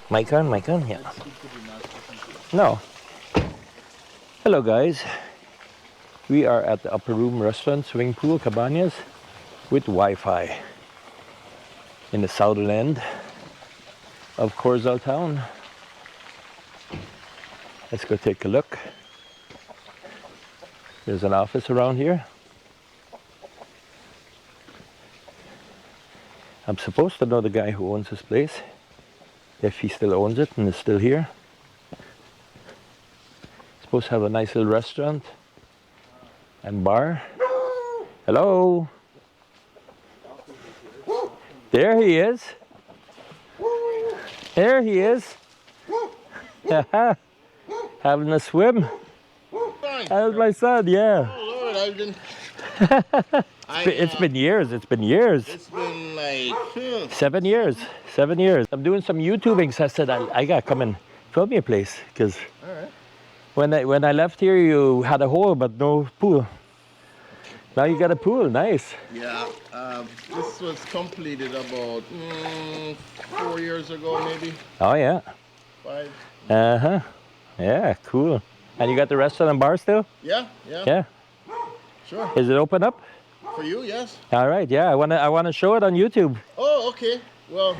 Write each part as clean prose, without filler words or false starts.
Mic on, yeah. No. Hello guys. We are at the Upper Room Restaurant, Swimming Pool, Cabañas, with Wi-Fi in the southern end of Corozal town. Let's go take a look. There's an office around here. I'm supposed to know the guy who owns this place, if he still owns it and is still here. Supposed to have a nice little restaurant and bar. Hello. There he is. There he is. Having a swim. That was my son, yeah. Oh Lord, I've been... It's been years. It's been years. It's been like 7 years. 7 years. I'm doing some YouTubing, so I said I gotta come and film me a place because when I left here, you had a hole but no pool. Now you got a pool. Nice. Yeah. This was completed about 4 years ago, maybe. Oh yeah. 5. Yeah. Cool. And you got the restaurant and bar still? Yeah. Yeah. Sure. Is it open up? For you, yes. All right. Yeah. I wanna show it on YouTube. Oh, okay. Well,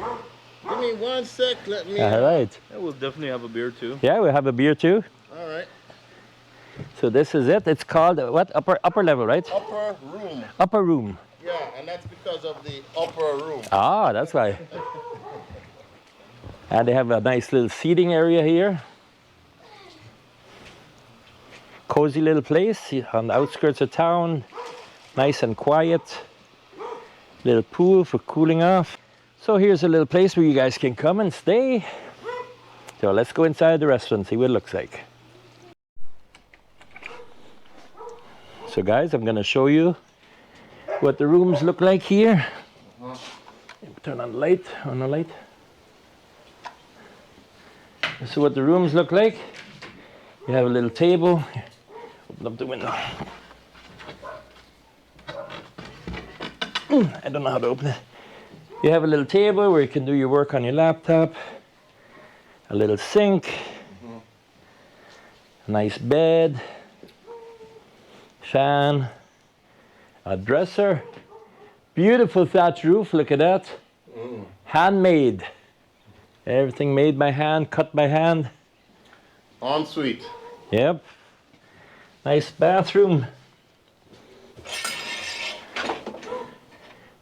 give me 1 sec. Let me. All right. Yeah, we'll definitely have a beer too. Yeah, we'll have a beer too. All right. So this is it. It's called what? Upper level, right? Upper room. Upper room. Yeah, and that's because of the upper room. Ah, that's why. And they have a nice little seating area here. Cozy little place on the outskirts of town. Nice and quiet. Little pool for cooling off. So here's a little place where you guys can come and stay. So let's go inside the restaurant, see what it looks like. So guys, I'm gonna show you what the rooms look like here. Turn on the light, This is what the rooms look like. You have a little table. Open up the window. I don't know how to open it. You have a little table where you can do your work on your laptop. A little sink. A nice bed. Fan. A dresser. Beautiful thatch roof, look at that. Handmade. Everything made by hand, cut by hand. Ensuite. Yep. Nice bathroom.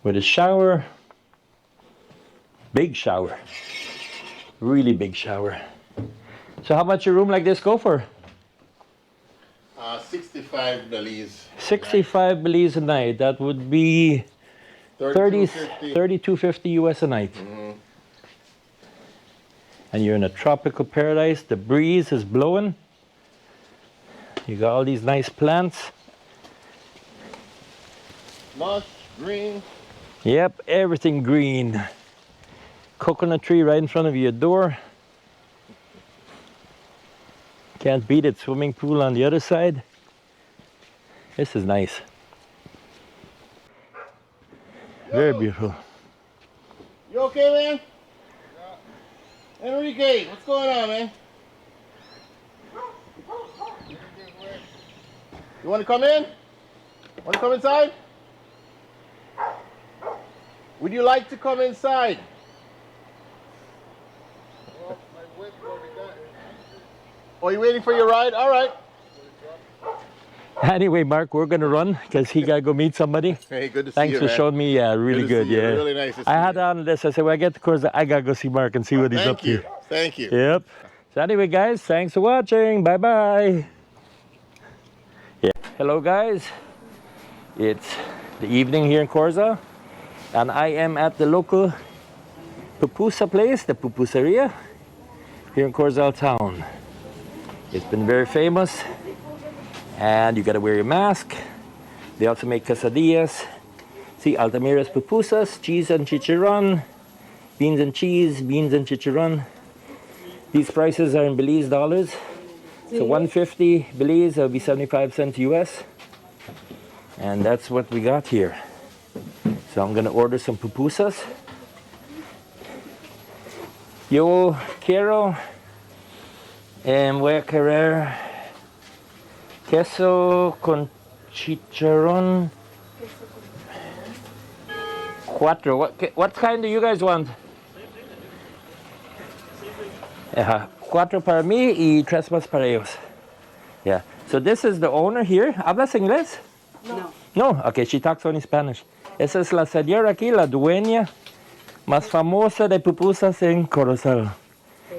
With a shower. Big shower. Really big shower. So how much a room like this go for? 65 Belize. 65 Belize a night. That would be 32.50. 32.50 US a night. And you're in a tropical paradise. The breeze is blowing. You got all these nice plants. Lush, green. Yep, everything green. Coconut tree right in front of your door. Can't beat it. Swimming pool on the other side. This is nice. Very beautiful. You okay, man? Yeah. Enrique, what's going on, man? You want to come in? Want to come inside? Would you like to come inside? Oh, you waiting for your ride? All right. Anyway, Mark, we're gonna run because he gotta go meet somebody. Hey, good to see Thanks you, for man. showing me. Yeah, really good. Yeah, Really nice to see I had you. on this. I said, when I get the course, I gotta go see Mark and see what he's up Thank you. to. Thank you. Yep. So anyway, guys, thanks for watching. Bye bye. Yeah. Hello, guys. It's the evening here in Corozal, and I am at the local pupusa place, the pupusaria, here in Corozal town. It's been very famous, and you gotta wear your mask. They also make quesadillas. See, Altamira Pupusas, cheese and chicharron, beans and cheese, beans and chicharron. These prices are in Belize dollars. So 150 Belize, that'll be 75 cents US. And that's what we got here. So I'm gonna order some pupusas. Yo quiero voy a querer queso con chicharrón. Cuatro. What kind do you guys want? Cuatro para mí y tres más para ellos. Yeah. So this is the owner here. ¿Hablas inglés? No. No. Okay, she talks only Spanish. Esa es la señora aquí, la dueña más famosa de pupusas en Corozal.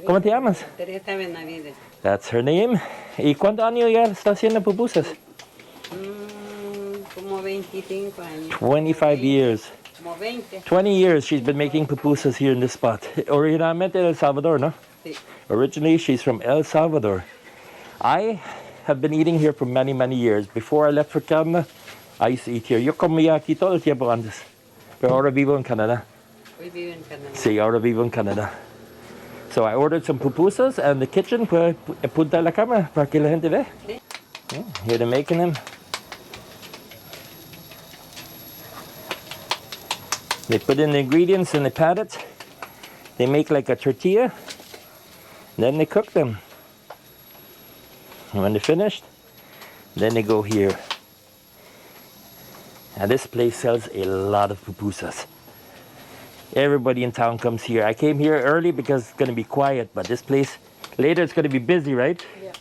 ¿Cómo te llamas? Teresa Benavides. That's her name. ¿Y cuántos años ya está haciendo pupusas? Como 25 años. 25 years. Como 20. 20 years she's been making pupusas here in this spot. Originalmente de El Salvador, ¿no? Sí. Originally she's from El Salvador. I have been eating here for many, many years. Before I left for Canada, I used to eat here. Yo comía aquí todo el tiempo antes. Pero ahora vivo en Canadá. Hoy vivo en Canadá. Sí, ahora vivo en Canadá. So I ordered some pupusas and the kitchen, pues apunta la cámara para que la gente ve. Sí. Yeah, here they're making them. They put in the ingredients and they pat it. They make like a tortilla. Then they cook them. And when they're finished, then they go here. And this place sells a lot of pupusas. Everybody in town comes here. I came here early because it's going to be quiet, but this place, later it's going to be busy, right? Yeah.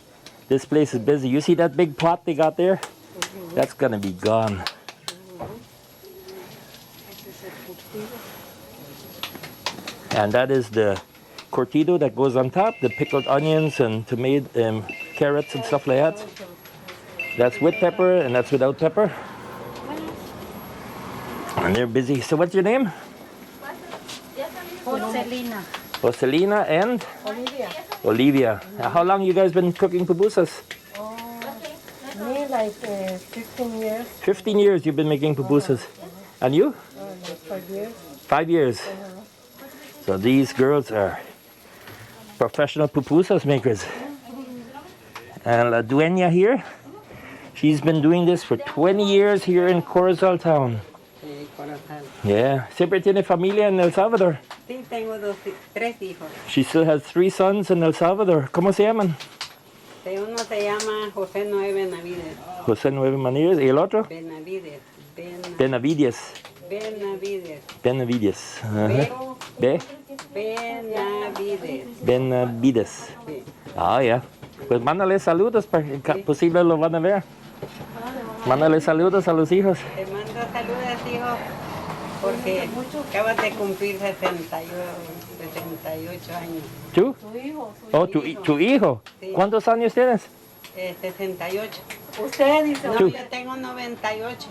This place is busy. You see that big pot they got there? That's going to be gone. And that is the cortido that goes on top, the pickled onions and tomato, carrots and stuff like that. That's with pepper and that's without pepper. And they're busy. So what's your name? Porcelina. Joselina and Olivia. Olivia. How long you guys been cooking pupusas? Me like 15 years. 15 years you've been making pupusas. And you? Like 5 years. 5 years. So these girls are professional pupusas makers. And La Dueña here, she's been doing this for 20 years here in Corozal town. Sí, Corozal. Yeah. Siempre tiene familia en El Salvador. Sí, tengo tres hijos. She still has 3 sons in El Salvador. ¿Cómo se llaman? Uno se llama José Noé Benavides. José Nueve Manías. ¿Y el otro? Benavides. Benavides. Benavides. Benavides. Ajá. Be- Be- Benavides. Benavides. Sí. Ah, ya. Pues mándale saludos para que posible lo van a ver. Mándale saludos a los hijos. Te mando saludos, hijo, porque acabas de cumplir 68 años. ¿Tú? Su hijo. Oh, tu hijo. Sí. ¿Cuántos años tienes? 68. Usted dice. No, Tú. yo tengo 98.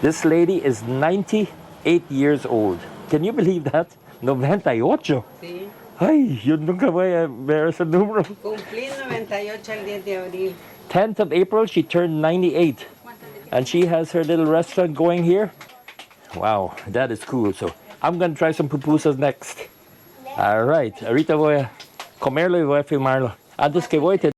This lady is 98 years old. Can you believe that? 98. Sí. Ay, yo nunca voy a ver ese número. Cumplí 98 el 10 de abril. 10th of April, she turned 98. And she has her little restaurant going here. Wow, that is cool. So I'm going to try some pupusas next. All right, ahorita voy a comerlo y voy a filmarlo. Antes que voy, te